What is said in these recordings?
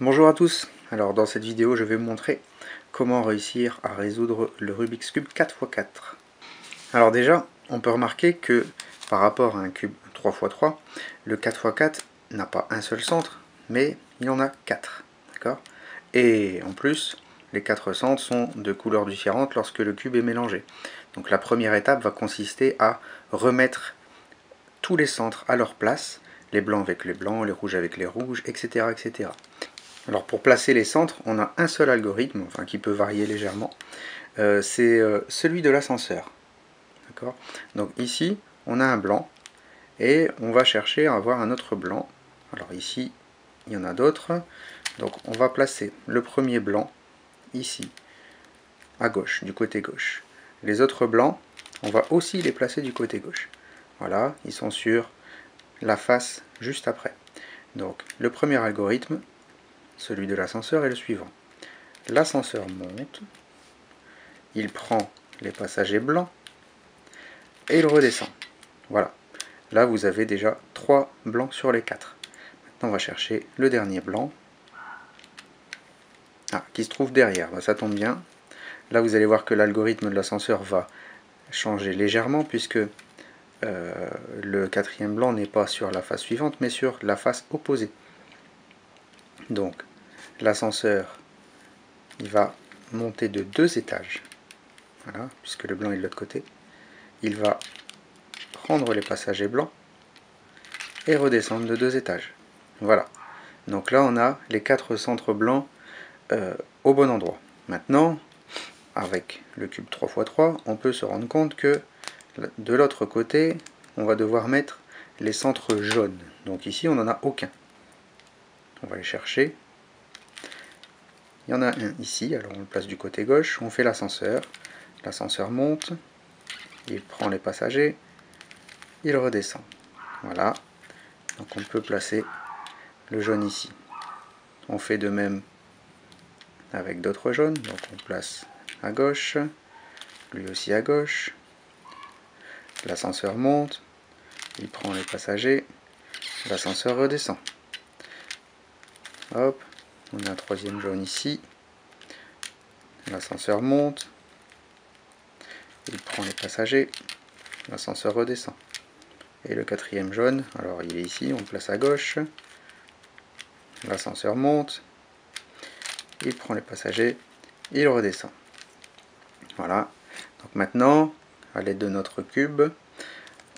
Bonjour à tous, alors dans cette vidéo je vais vous montrer comment réussir à résoudre le Rubik's Cube 4x4. Alors déjà, on peut remarquer que par rapport à un cube 3x3, le 4x4 n'a pas un seul centre, mais il en a 4. D'accord ? Et en plus, les 4 centres sont de couleurs différentes lorsque le cube est mélangé. Donc la première étape va consister à remettre tous les centres à leur place, les blancs avec les blancs, les rouges avec les rouges, etc. etc. Alors pour placer les centres, on a un seul algorithme, enfin qui peut varier légèrement, c'est celui de l'ascenseur. D'accord ? Donc ici, on a un blanc, et on va chercher à avoir un autre blanc. Alors ici, il y en a d'autres. Donc on va placer le premier blanc, ici, à gauche, du côté gauche. Les autres blancs, on va aussi les placer du côté gauche. Voilà, ils sont sur la face juste après. Donc le premier algorithme, celui de l'ascenseur, est le suivant. L'ascenseur monte, il prend les passagers blancs et il redescend. Voilà. Là, vous avez déjà 3 blancs sur les 4. Maintenant, on va chercher le dernier blanc. Qui se trouve derrière. Ça tombe bien. Là, vous allez voir que l'algorithme de l'ascenseur va changer légèrement puisque le quatrième blanc n'est pas sur la face suivante, mais sur la face opposée. Donc, l'ascenseur, il va monter de 2 étages. Voilà, puisque le blanc est de l'autre côté. Il va prendre les passagers blancs et redescendre de 2 étages. Voilà. Donc là, on a les 4 centres blancs au bon endroit. Maintenant, avec le cube 3x3, on peut se rendre compte que de l'autre côté, on va devoir mettre les centres jaunes. Donc ici, on n'en a aucun. On va les chercher. Il y en a un ici, alors on le place du côté gauche. On fait l'ascenseur. L'ascenseur monte. Il prend les passagers. Il redescend. Voilà. Donc on peut placer le jaune ici. On fait de même avec d'autres jaunes. Donc on place à gauche. Lui aussi à gauche. L'ascenseur monte. Il prend les passagers. L'ascenseur redescend. Hop, on a un troisième jaune ici. L'ascenseur monte. Il prend les passagers. L'ascenseur redescend. Et le quatrième jaune, alors il est ici, on le place à gauche. L'ascenseur monte. Il prend les passagers. Il redescend. Voilà. Donc maintenant, à l'aide de notre cube,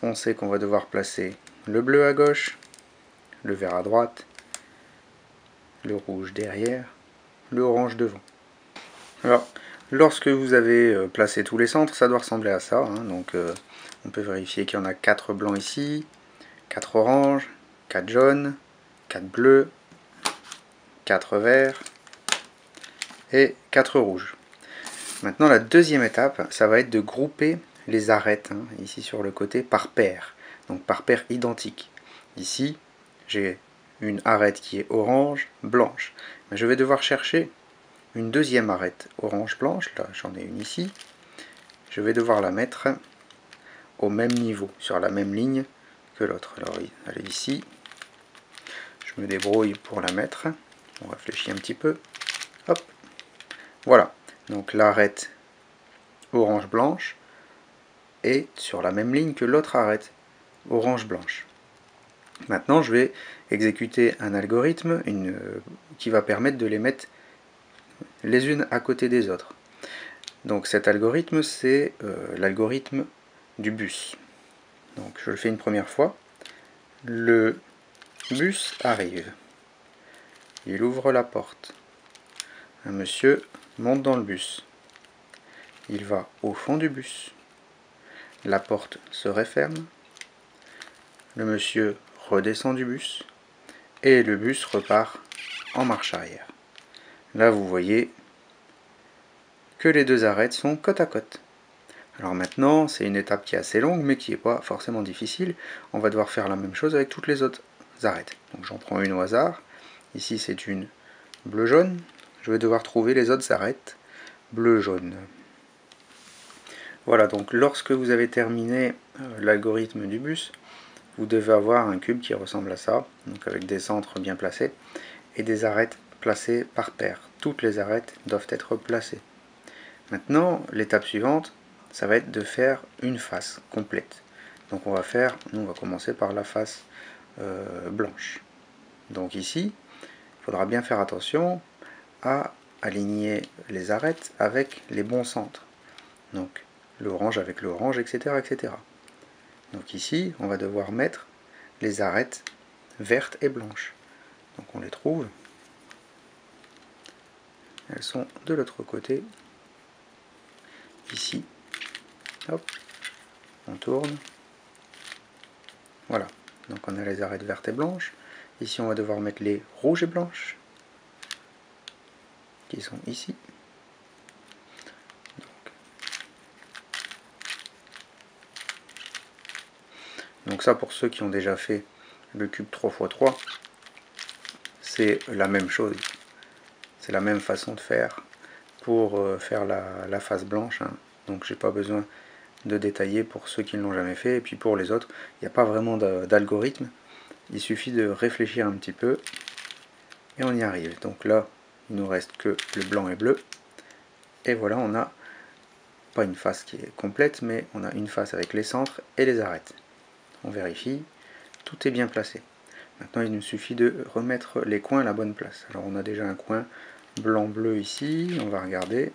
on sait qu'on va devoir placer le bleu à gauche, le vert à droite, le rouge derrière, le orange devant. Alors, lorsque vous avez placé tous les centres, ça doit ressembler à ça. Donc, on peut vérifier qu'il y en a 4 blancs ici, 4 oranges, 4 jaunes, 4 bleus, 4 verts et 4 rouges. Maintenant, la deuxième étape, ça va être de grouper les arêtes, ici sur le côté, par paire. Donc par paire identique. Ici, j'ai une arête qui est orange, blanche. Mais je vais devoir chercher une deuxième arête orange-blanche. Là, j'en ai une ici. Je vais devoir la mettre au même niveau, sur la même ligne que l'autre. Alors, elle est ici. Je me débrouille pour la mettre. On réfléchit un petit peu. Hop. Voilà. Donc l'arête orange-blanche est sur la même ligne que l'autre arête orange-blanche. Maintenant, je vais exécuter un algorithme qui va permettre de les mettre les unes à côté des autres. Donc cet algorithme, c'est l'algorithme du bus. Donc je le fais une première fois. Le bus arrive. Il ouvre la porte. Un monsieur monte dans le bus. Il va au fond du bus. La porte se referme. Le monsieur redescend du bus. Et le bus repart en marche arrière. Là, vous voyez que les deux arêtes sont côte à côte. Alors maintenant, c'est une étape qui est assez longue, mais qui n'est pas forcément difficile. On va devoir faire la même chose avec toutes les autres arêtes. Donc j'en prends une au hasard. Ici, c'est une bleu-jaune. Je vais devoir trouver les autres arêtes bleu-jaune. Voilà, donc lorsque vous avez terminé l'algorithme du bus, vous devez avoir un cube qui ressemble à ça, donc avec des centres bien placés et des arêtes placées par paire. Toutes les arêtes doivent être placées. Maintenant, l'étape suivante, ça va être de faire une face complète. Donc on va commencer par la face blanche. Donc ici, il faudra bien faire attention à aligner les arêtes avec les bons centres. Donc l'orange avec l'orange, etc., etc. Donc ici, on va devoir mettre les arêtes vertes et blanches. Donc on les trouve. Elles sont de l'autre côté. Ici. Hop. On tourne. Voilà. Donc on a les arêtes vertes et blanches. Ici, on va devoir mettre les rouges et blanches, qui sont ici. Donc ça, pour ceux qui ont déjà fait le cube 3×3, c'est la même chose. C'est la même façon de faire pour faire la face blanche. Hein. Donc j'ai pas besoin de détailler pour ceux qui ne l'ont jamais fait. Et puis pour les autres, il n'y a pas vraiment d'algorithme. Il suffit de réfléchir un petit peu et on y arrive. Donc là, il nous reste que le blanc et bleu. Et voilà, on a pas une face qui est complète, mais on a une face avec les centres et les arêtes. On vérifie, tout est bien placé. Maintenant, il nous suffit de remettre les coins à la bonne place. Alors, on a déjà un coin blanc-bleu ici. On va regarder.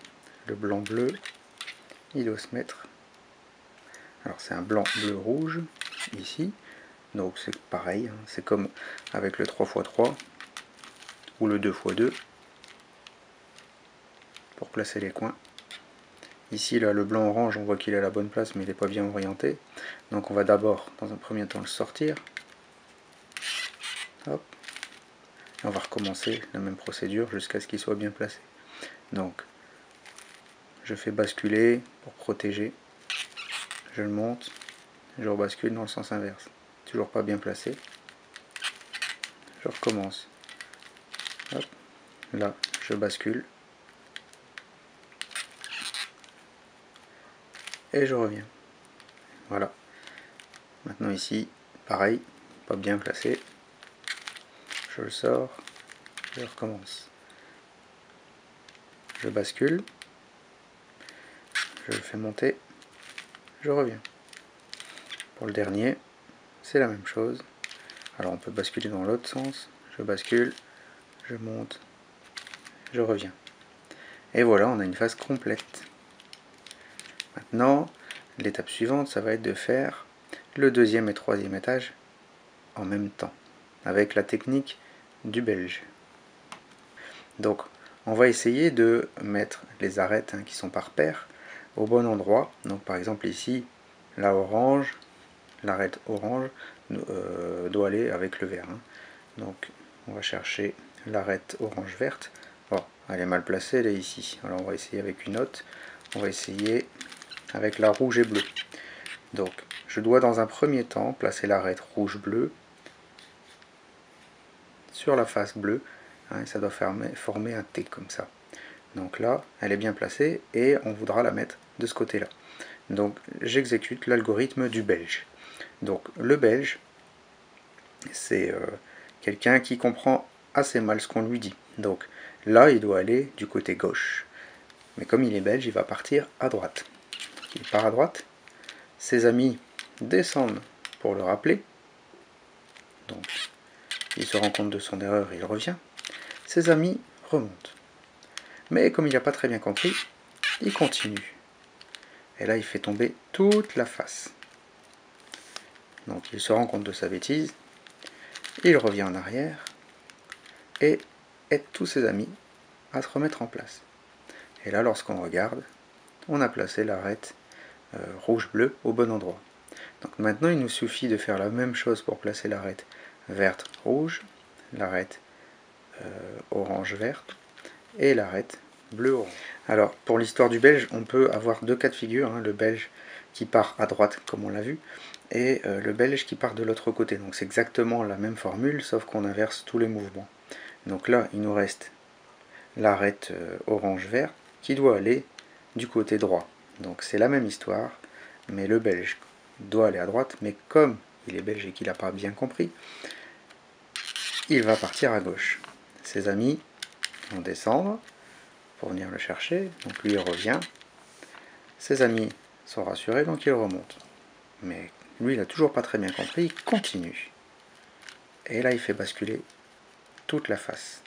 Le blanc-bleu, il doit se mettre. Alors, c'est un blanc-bleu-rouge ici. Donc, c'est pareil. Hein. C'est comme avec le 3×3 ou le 2×2 pour placer les coins. Ici, là, le blanc-orange, on voit qu'il est à la bonne place, mais il n'est pas bien orienté. Donc, on va d'abord, dans un premier temps, le sortir. Hop. Et on va recommencer la même procédure jusqu'à ce qu'il soit bien placé. Donc, je fais basculer pour protéger. Je le monte. Je rebascule dans le sens inverse. Toujours pas bien placé. Je recommence. Hop. Là, je bascule. Et je reviens. Voilà. Maintenant ici, pareil, pas bien placé. Je le sors, je recommence. Je bascule, je le fais monter, je reviens. Pour le dernier, c'est la même chose. Alors on peut basculer dans l'autre sens. Je bascule, je monte, je reviens. Et voilà, on a une face complète. Maintenant, l'étape suivante, ça va être de faire le deuxième et troisième étage en même temps, avec la technique du belge. Donc, on va essayer de mettre les arêtes qui sont par paire au bon endroit. Donc, par exemple, ici, la orange, l'arête orange doit aller avec le vert. Hein. Donc, on va chercher l'arête orange verte. Oh, elle est mal placée, elle est ici. Alors, on va essayer avec une autre. On va essayer avec la rouge et bleue. Donc, je dois dans un premier temps placer l'arête rouge-bleu sur la face bleue. Hein, ça doit former un T comme ça. Donc là, elle est bien placée et on voudra la mettre de ce côté-là. Donc j'exécute l'algorithme du belge. Donc le belge, c'est quelqu'un qui comprend assez mal ce qu'on lui dit. Donc là, il doit aller du côté gauche. Mais comme il est belge, il va partir à droite. Il part à droite. Ses amis descendent pour le rappeler. Donc il se rend compte de son erreur et il revient. Ses amis remontent. Mais comme il n'a pas très bien compris, il continue. Et là, il fait tomber toute la face. Donc il se rend compte de sa bêtise, il revient en arrière et aide tous ses amis à se remettre en place. Et là, lorsqu'on regarde, on a placé l'arête rouge-bleu au bon endroit. Donc maintenant, il nous suffit de faire la même chose pour placer l'arête verte-rouge, l'arête orange-verte et l'arête bleu-orange. Alors, pour l'histoire du belge, on peut avoir deux cas de figure, hein, le belge qui part à droite, comme on l'a vu, et le belge qui part de l'autre côté. Donc c'est exactement la même formule, sauf qu'on inverse tous les mouvements. Donc là, il nous reste l'arête orange-vert qui doit aller du côté droit. Donc c'est la même histoire, mais le belge doit aller à droite, mais comme il est belge et qu'il n'a pas bien compris, il va partir à gauche. Ses amis vont descendre pour venir le chercher. Donc lui, il revient. Ses amis sont rassurés, donc il remonte. Mais lui, il n'a toujours pas très bien compris, il continue. Et là, il fait basculer toute la face.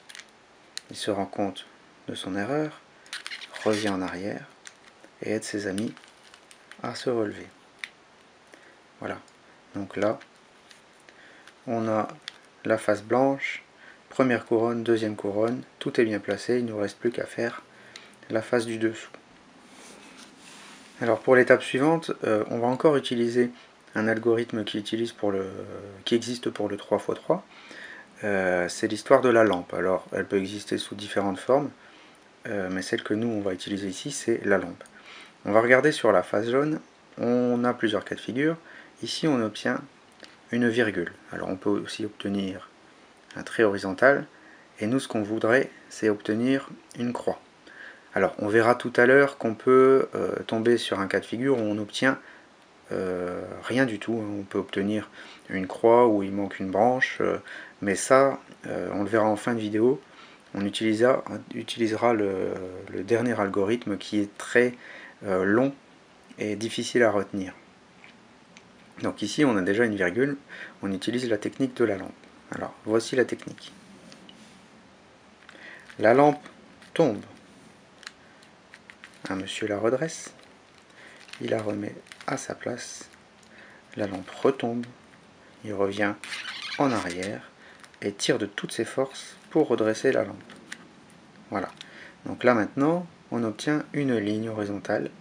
Il se rend compte de son erreur, revient en arrière et aide ses amis à se relever. Voilà. Donc là, on a la face blanche, première couronne, deuxième couronne, tout est bien placé, il ne nous reste plus qu'à faire la face du dessous. Alors pour l'étape suivante, on va encore utiliser un algorithme qui existe pour le 3x3. C'est l'histoire de la lampe. Alors elle peut exister sous différentes formes, mais celle que nous on va utiliser ici, c'est la lampe. On va regarder sur la face jaune, on a plusieurs cas de figure. Ici on obtient une virgule. Alors on peut aussi obtenir un trait horizontal, et nous ce qu'on voudrait, c'est obtenir une croix. Alors on verra tout à l'heure qu'on peut tomber sur un cas de figure où on obtient rien du tout. On peut obtenir une croix où il manque une branche, mais ça on le verra en fin de vidéo. On utilisera le dernier algorithme qui est très long et difficile à retenir. Donc ici on a déjà une virgule, on utilise la technique de la lampe. Alors voici la technique. La lampe tombe. Un monsieur la redresse, il la remet à sa place, la lampe retombe, il revient en arrière et tire de toutes ses forces pour redresser la lampe. Voilà. Donc là maintenant, on obtient une ligne horizontale.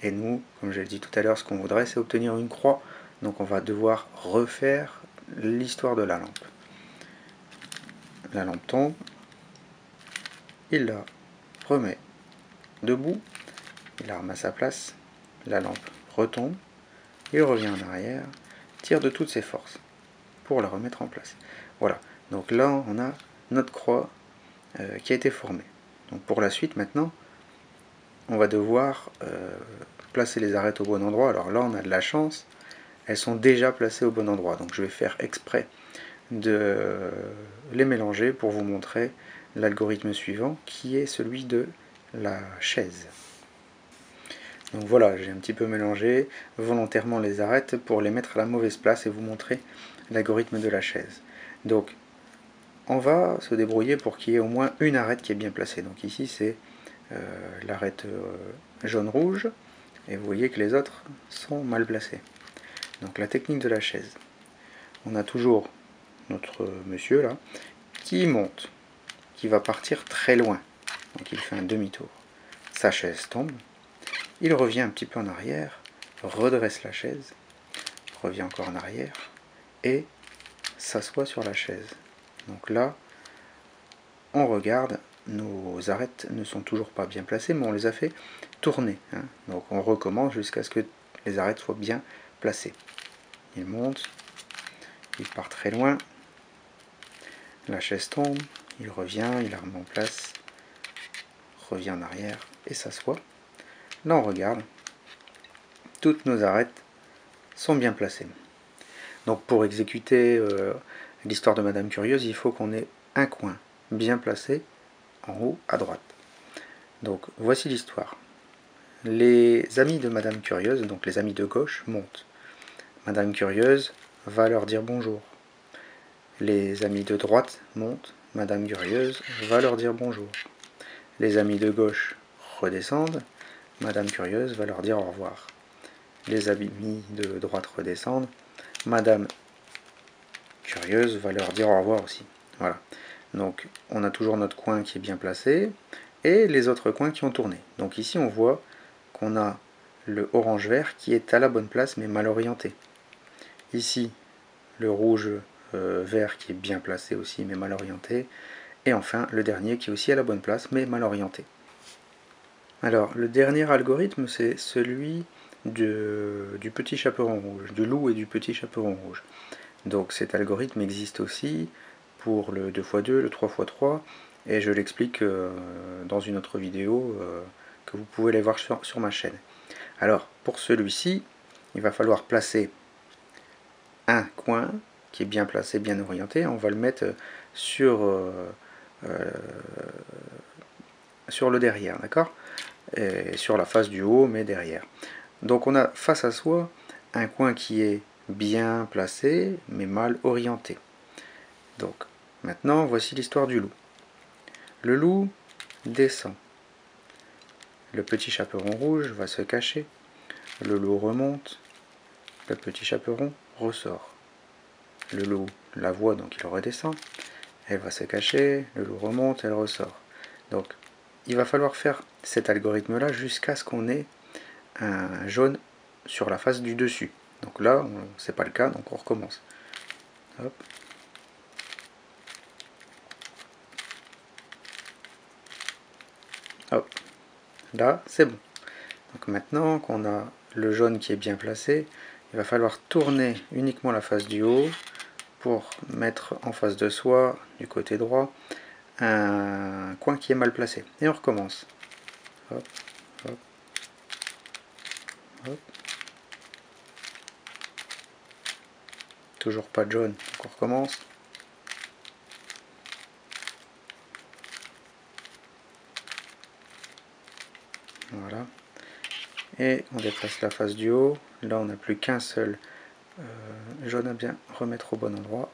Et nous, comme je l'ai dit tout à l'heure, ce qu'on voudrait, c'est obtenir une croix. Donc on va devoir refaire l'histoire de la lampe. La lampe tombe, il la remet debout, il la remet à sa place, la lampe retombe, il revient en arrière, tire de toutes ses forces pour la remettre en place. Voilà, donc là on a notre croix qui a été formée. Donc pour la suite maintenant, on va devoir placer les arêtes au bon endroit. Alors là on a de la chance, elles sont déjà placées au bon endroit. Donc je vais faire exprès de les mélanger pour vous montrer l'algorithme suivant qui est celui de la chaise. Donc voilà, j'ai un petit peu mélangé volontairement les arêtes pour les mettre à la mauvaise place et vous montrer l'algorithme de la chaise. Donc on va se débrouiller pour qu'il y ait au moins une arête qui est bien placée. Donc ici c'est l'arête jaune-rouge et vous voyez que les autres sont mal placés. Donc la technique de la chaise. On a toujours notre monsieur là qui monte, qui va partir très loin. Donc il fait un demi-tour. Sa chaise tombe. Il revient un petit peu en arrière, redresse la chaise, revient encore en arrière et s'assoit sur la chaise. Donc là, on regarde, nos arêtes ne sont toujours pas bien placées, mais on les a fait tourner. Donc on recommence jusqu'à ce que les arêtes soient bien placées. Il monte, il part très loin, la chaise tombe, il revient, il la remet en place, revient en arrière et s'assoit. Là on regarde, toutes nos arêtes sont bien placées. Donc pour exécuter l'histoire de Madame Curieuse, il faut qu'on ait un coin bien placé en haut à droite. Donc voici l'histoire. Les amis de Madame Curieuse, donc les amis de gauche, montent. Madame Curieuse va leur dire bonjour. Les amis de droite montent. Madame Curieuse va leur dire bonjour. Les amis de gauche redescendent. Madame Curieuse va leur dire au revoir. Les amis de droite redescendent. Madame Curieuse va leur dire au revoir aussi. Voilà. Donc on a toujours notre coin qui est bien placé et les autres coins qui ont tourné. Donc ici on voit qu'on a le orange-vert qui est à la bonne place mais mal orienté. Ici le rouge-vert qui est bien placé aussi mais mal orienté. Et enfin le dernier qui est aussi à la bonne place mais mal orienté. Alors le dernier algorithme c'est celui du petit chaperon rouge, du loup et du petit chaperon rouge. Donc cet algorithme existe aussi pour le 2x2, le 3x3 et je l'explique dans une autre vidéo que vous pouvez aller voir sur ma chaîne. Alors pour celui-ci, il va falloir placer un coin qui est bien placé, bien orienté. On va le mettre sur sur le derrière, d'accord? Et sur la face du haut, mais derrière. Donc on a face à soi un coin qui est bien placé, mais mal orienté. Donc, maintenant, voici l'histoire du loup. Le loup descend. Le petit chaperon rouge va se cacher. Le loup remonte. Le petit chaperon ressort. Le loup la voit, donc il redescend. Elle va se cacher. Le loup remonte, elle ressort. Donc, il va falloir faire cet algorithme-là jusqu'à ce qu'on ait un jaune sur la face du dessus. Donc là, c'est pas le cas, donc on recommence. Hop. Hop. Là, c'est bon. Donc maintenant qu'on a le jaune qui est bien placé, il va falloir tourner uniquement la face du haut pour mettre en face de soi, du côté droit, un coin qui est mal placé. Et on recommence. Hop, hop, hop. Toujours pas de jaune, donc on recommence. Voilà. Et on déplace la face du haut. Là, on n'a plus qu'un seul jaune à bien remettre au bon endroit.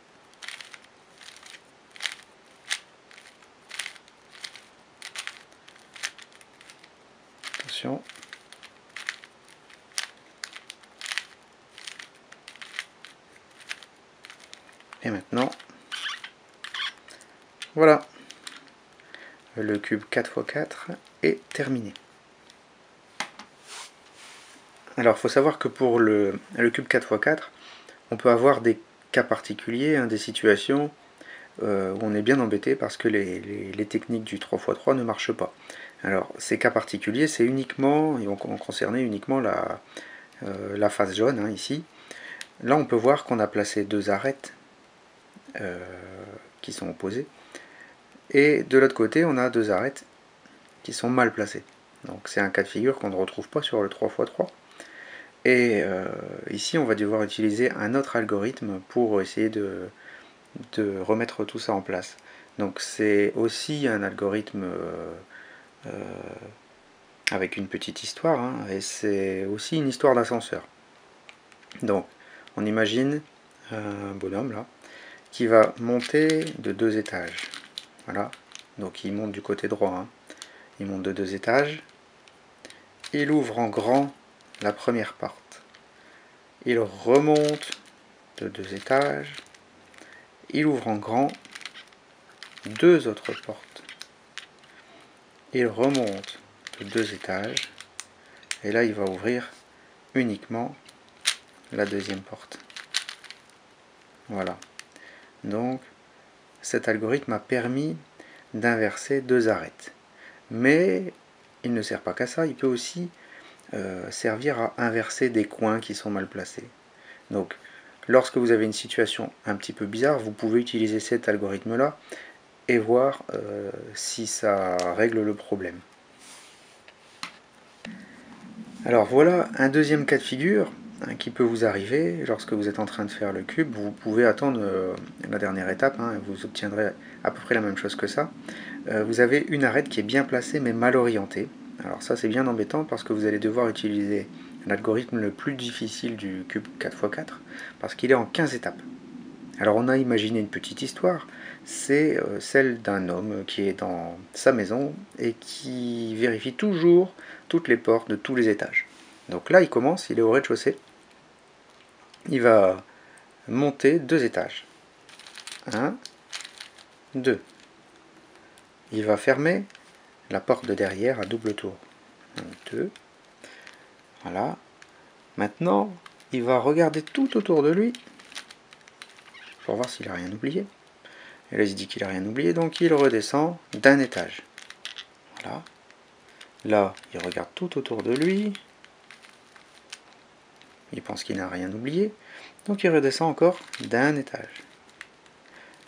Attention. Et maintenant, voilà. Le cube 4×4 est terminé. Alors, il faut savoir que pour le cube 4×4, on peut avoir des cas particuliers, hein, des situations où on est bien embêté parce que les techniques du 3×3 ne marchent pas. Alors, ces cas particuliers, c'est uniquement, ils vont concerner uniquement la face jaune, hein, ici. Là, on peut voir qu'on a placé deux arêtes qui sont opposées. Et de l'autre côté, on a deux arêtes qui sont mal placées. Donc c'est un cas de figure qu'on ne retrouve pas sur le 3×3. Et ici, on va devoir utiliser un autre algorithme pour essayer de remettre tout ça en place. Donc c'est aussi un algorithme avec une petite histoire, hein, et c'est aussi une histoire d'ascenseur. Donc on imagine un bonhomme là qui va monter de 2 étages. Voilà, donc il monte du côté droit, hein. Il monte de 2 étages, il ouvre en grand la première porte, il remonte de 2 étages, il ouvre en grand 2 autres portes, il remonte de 2 étages, et là il va ouvrir uniquement la deuxième porte. Voilà, donc cet algorithme a permis d'inverser 2 arêtes. Mais il ne sert pas qu'à ça, il peut aussi servir à inverser des coins qui sont mal placés. Donc, lorsque vous avez une situation un petit peu bizarre, vous pouvez utiliser cet algorithme-là et voir si ça règle le problème. Alors voilà un deuxième cas de figure qui peut vous arriver lorsque vous êtes en train de faire le cube. Vous pouvez attendre la dernière étape, hein, et vous obtiendrez à peu près la même chose que ça. Vous avez une arête qui est bien placée mais mal orientée. Alors ça c'est bien embêtant parce que vous allez devoir utiliser l'algorithme le plus difficile du cube 4×4 parce qu'il est en 15 étapes. Alors on a imaginé une petite histoire, c'est celle d'un homme qui est dans sa maison et qui vérifie toujours toutes les portes de tous les étages. Donc là il commence, il est au rez-de-chaussée, il va monter 2 étages. 1, 2. Il va fermer la porte de derrière à double tour. 1, 2. Voilà. Maintenant, il va regarder tout autour de lui pour voir s'il n'a rien oublié. Et là, il se dit qu'il n'a rien oublié, donc il redescend d'un étage. Voilà. Là, il regarde tout autour de lui. Il pense qu'il n'a rien oublié, donc il redescend encore d'un étage.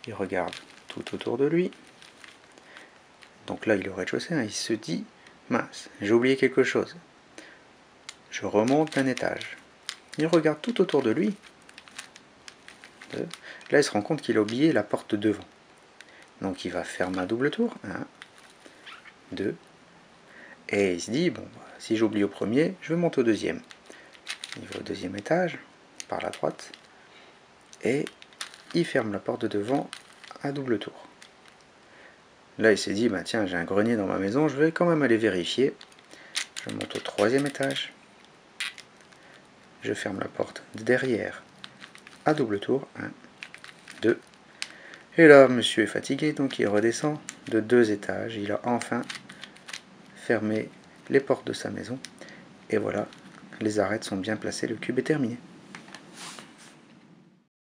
Il regarde tout autour de lui. Donc là, il est au rez-de-chaussée, hein, il se dit, mince, j'ai oublié quelque chose. Je remonte d'un étage. Il regarde tout autour de lui. Là, il se rend compte qu'il a oublié la porte de devant. Donc il va faire un double tour. 1, 2. Et il se dit, bon, si j'oublie au premier, je vais monter au deuxième. Il va au deuxième étage, par la droite, et il ferme la porte de devant à double tour. Là, il s'est dit, bah, tiens, j'ai un grenier dans ma maison, je vais quand même aller vérifier. Je monte au troisième étage. Je ferme la porte derrière à double tour. 1, 2. Et là, monsieur est fatigué, donc il redescend de 2 étages. Il a enfin fermé les portes de sa maison. Et voilà, les arêtes sont bien placées, le cube est terminé.